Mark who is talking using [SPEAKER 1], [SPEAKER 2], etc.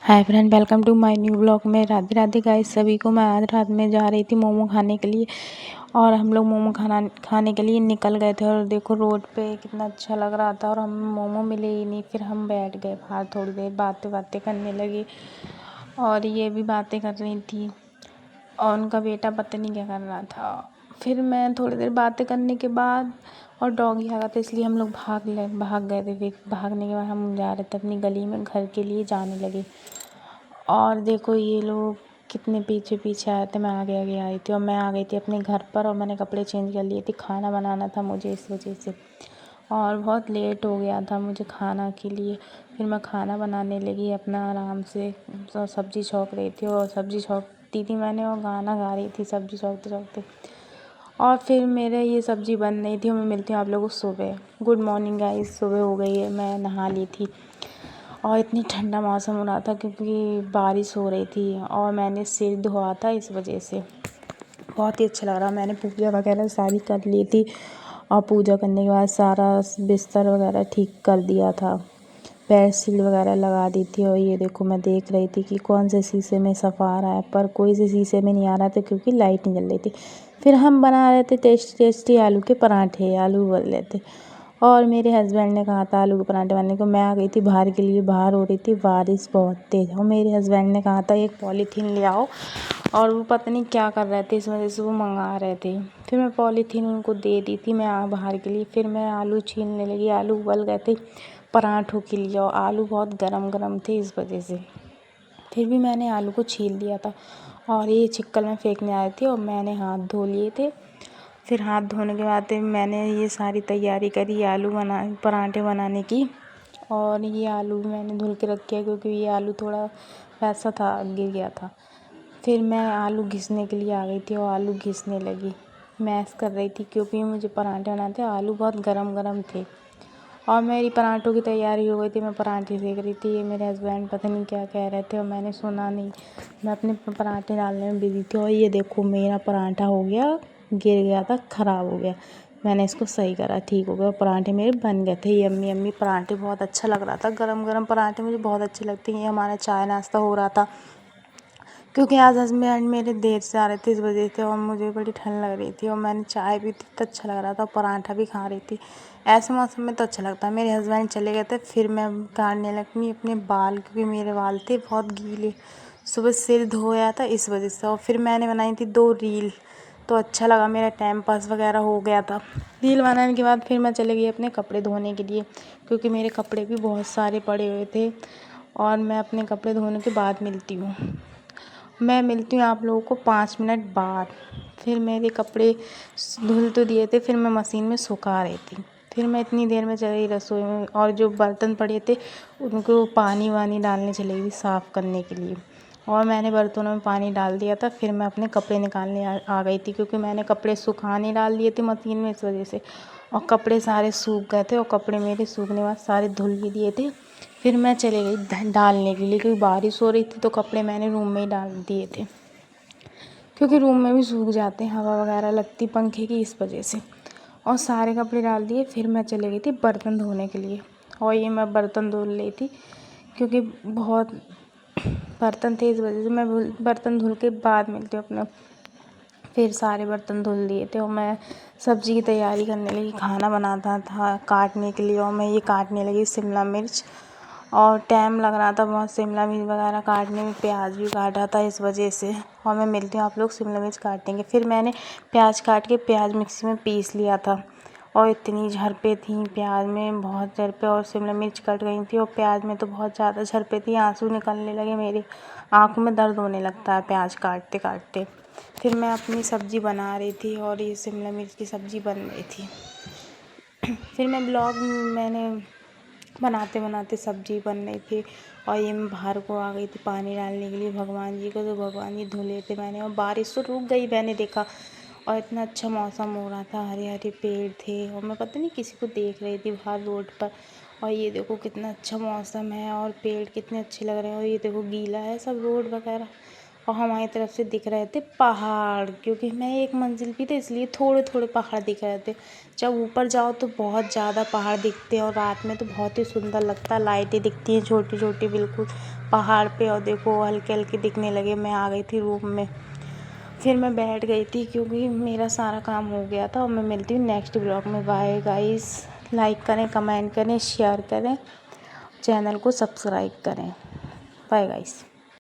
[SPEAKER 1] Hi friend, welcome to my new blog में। Radhe Radhe guys सभी को। मैं आज रात में जा रही थी मोमो खाने के लिए और हम लोग मोमो खाने के लिए निकल गए थे। और देखो रोड पे कितना अच्छा लग रहा था और हम मोमो मिले ही नहीं। फिर हम बैठ गए बाहर, थोड़ी देर बातें करने लगे और ये भी बातें कर रही थी और उनका बेटा पता नहीं क्या कर रहा था। फिर मैं थोड़ी देर बातें करने के बाद और डॉगी आ गया था, इसलिए हम लोग भाग गए थे। फिर भागने के बाद हम जा रहे थे अपनी गली में घर के लिए जाने लगे। और देखो ये लोग कितने पीछे पीछे आए थे, मैं आगे आगे आई थी और मैं आ गई थी अपने घर पर और मैंने कपड़े चेंज कर लिए थे। खाना बनाना था मुझे इस वजह से और बहुत लेट हो गया था मुझे खाना के लिए। फिर मैं खाना बनाने लगी अपना आराम से। सब्ज़ी छौंक रही थी और सब्ज़ी छौंकती थी मैंने और गाना गा रही थी सब्ज़ी छौंकते छौंकते। और फिर मेरे ये सब्ज़ी बन रही थी और मैं मिलती हूँ आप लोगों को सुबह। गुड मॉर्निंग गाइस, सुबह हो गई है, मैं नहा ली थी और इतनी ठंडा मौसम हो रहा था क्योंकि बारिश हो रही थी और मैंने सिर धोआ था, इस वजह से बहुत ही अच्छा लग रहा। मैंने पूजा वगैरह सारी कर ली थी और पूजा करने के बाद सारा बिस्तर वगैरह ठीक कर दिया था, बेड शीट वगैरह लगा दी थी। और ये देखो मैं देख रही थी कि कौन से शीशे में सफ़ा आ रहा है, पर कोई से शीशे में नहीं आ रहा था क्योंकि लाइट नहीं जल रही थी। फिर हम बना रहे थे टेस्टी आलू के पराठे, आलू उबल रहे थे और मेरे हस्बैंड ने कहा था आलू के पराठे बनाने को। मैं आ गई थी बाहर के लिए, बाहर हो रही थी बारिश बहुत तेज़ और मेरे हस्बैंड ने कहा था एक पॉलीथीन ले आओ और वो पता नहीं क्या कर रहे थे, इस वजह से वो मंगा रहे थे। फिर मैं पॉलीथीन उनको दे दी थी मैं बाहर के लिए। फिर मैं आलू छीलने लगी, आलू उबल गए थे पराठों के लिए और आलू बहुत गरम थे, इस वजह से फिर भी मैंने आलू को छील लिया था और ये छिक्कल में फेंकने आए थे और मैंने हाथ धो लिए थे। फिर हाथ धोने के बाद मैंने ये सारी तैयारी करी पराठे बनाने की। और ये आलू भी मैंने धुल के रखे है क्योंकि ये आलू थोड़ा वैसा था, गिर गया था। फिर मैं आलू घिसने के लिए आ गई थी और आलू घिसने लगी, मैश कर रही थी क्योंकि मुझे पराठे बनाने थे। आलू बहुत गरम थे और मेरी पराठों की तैयारी हो गई थी, मैं पराठे सेक रही थी। ये मेरे हस्बैंड पता नहीं क्या कह रहे थे और मैंने सुना नहीं, मैं अपने पराठे डालने में बिजी थी। और ये देखो मेरा पराठा हो गया, गिर गया था, ख़राब हो गया। मैंने इसको सही करा, ठीक हो गया। पराठे मेरे बन गए थे यम्मी पराठे, बहुत अच्छा लग रहा था। गरम पराठे मुझे बहुत अच्छे लगते हैं। ये हमारा चाय नाश्ता हो रहा था क्योंकि आज हस्बैंड मेरे देर से आ रहे थे, इस वजह से और मुझे बड़ी ठंड लग रही थी और मैंने चाय पी थी तो अच्छा लग रहा था, पराठा भी खा रही थी। ऐसे मौसम में तो अच्छा लगता है। मेरे हस्बैंड चले गए थे, फिर मैं काटने लगी अपने बाल क्योंकि मेरे बाल थे बहुत गीले, सुबह सिर धोया था इस वजह से। और फिर मैंने बनाई थी 2 रील, तो अच्छा लगा, मेरा टाइम पास वगैरह हो गया था। रील बनाने के बाद फिर मैं चली गई अपने कपड़े धोने के लिए क्योंकि मेरे कपड़े भी बहुत सारे पड़े हुए थे। और मैं अपने कपड़े धोने के बाद मिलती हूँ, मैं मिलती हूँ आप लोगों को 5 मिनट बाद। फिर मेरे कपड़े धुल तो दिए थे, फिर मैं मशीन में सुखा रही थी। फिर मैं इतनी देर में चली गई रसोई में और जो बर्तन पड़े थे उनको पानी वानी डालने चली गई साफ़ करने के लिए और मैंने बर्तनों में पानी डाल दिया था। फिर मैं अपने कपड़े निकालने आ गई थी क्योंकि मैंने कपड़े सुखाने डाल दिए थे मशीन में, इस वजह से। और कपड़े सारे सूख गए थे और कपड़े मेरे सूखने के बाद सारे धुल भी दिए थे। फिर मैं चली गई डालने के लिए क्योंकि बारिश हो रही थी, तो कपड़े मैंने रूम में ही डाल दिए थे क्योंकि रूम में भी सूख जाते हैं, हवा वगैरह लगती पंखे की, इस वजह से। और सारे कपड़े डाल दिए। फिर मैं चली गई थी बर्तन धोने के लिए और ये मैं बर्तन धुल रही थी क्योंकि बहुत बर्तन थे, इस वजह से। मैं बर्तन धुल के बाद मिलती हूँ अपना। फिर सारे बर्तन धुल दिए थे और मैं सब्ज़ी की तैयारी करने लगी, खाना बनाना था काटने के लिए। और मैं ये काटने लगी शिमला मिर्च और टाइम लग रहा था बहुत शिमला मिर्च वगैरह काटने में, प्याज भी काटा था, इस वजह से। और मैं मिलती हूँ आप लोग शिमला मिर्च काटेंगे। फिर मैंने प्याज काट के प्याज मिक्सी में पीस लिया था और इतनी झड़पें थी प्याज में, बहुत झड़पें, और शिमला मिर्च कट गई थी और प्याज में तो बहुत ज़्यादा झड़पें थी। आंसू निकलने लगे, मेरी आँखों में दर्द होने लगता है प्याज काटते काटते। फिर मैं अपनी सब्ज़ी बना रही थी और ये शिमला मिर्च की सब्ज़ी बन रही थी। फिर मैंने बनाते बनाते सब्ज़ी बन रही थी और ये मैं बाहर को आ गई थी पानी डालने के लिए भगवान जी को, तो भगवान जी धुले थे मैंने। और बारिश तो रुक गई, मैंने देखा, और इतना अच्छा मौसम हो रहा था, हरे हरे पेड़ थे और मैं पता नहीं किसी को देख रही थी बाहर रोड पर। और ये देखो कितना अच्छा मौसम है और पेड़ कितने अच्छे लग रहे हैं और ये देखो गीला है सब रोड वगैरह, और हमारी तरफ से दिख रहे थे पहाड़, क्योंकि मैं एक मंजिल पे थी इसलिए थोड़े थोड़े पहाड़ दिख रहे थे। जब ऊपर जाओ तो बहुत ज़्यादा पहाड़ दिखते हैं और रात में तो बहुत ही सुंदर लगता है, लाइटें दिखती हैं छोटी छोटी बिल्कुल पहाड़ पे। और देखो हल्के हल्के दिखने लगे। मैं आ गई थी रूम में, फिर मैं बैठ गई थी क्योंकि मेरा सारा काम हो गया था। और मैं मिलती हूँ नेक्स्ट ब्लॉग में। बाय गाइस, लाइक करें, कमेंट करें, शेयर करें, चैनल को सब्सक्राइब करें। Bye guys.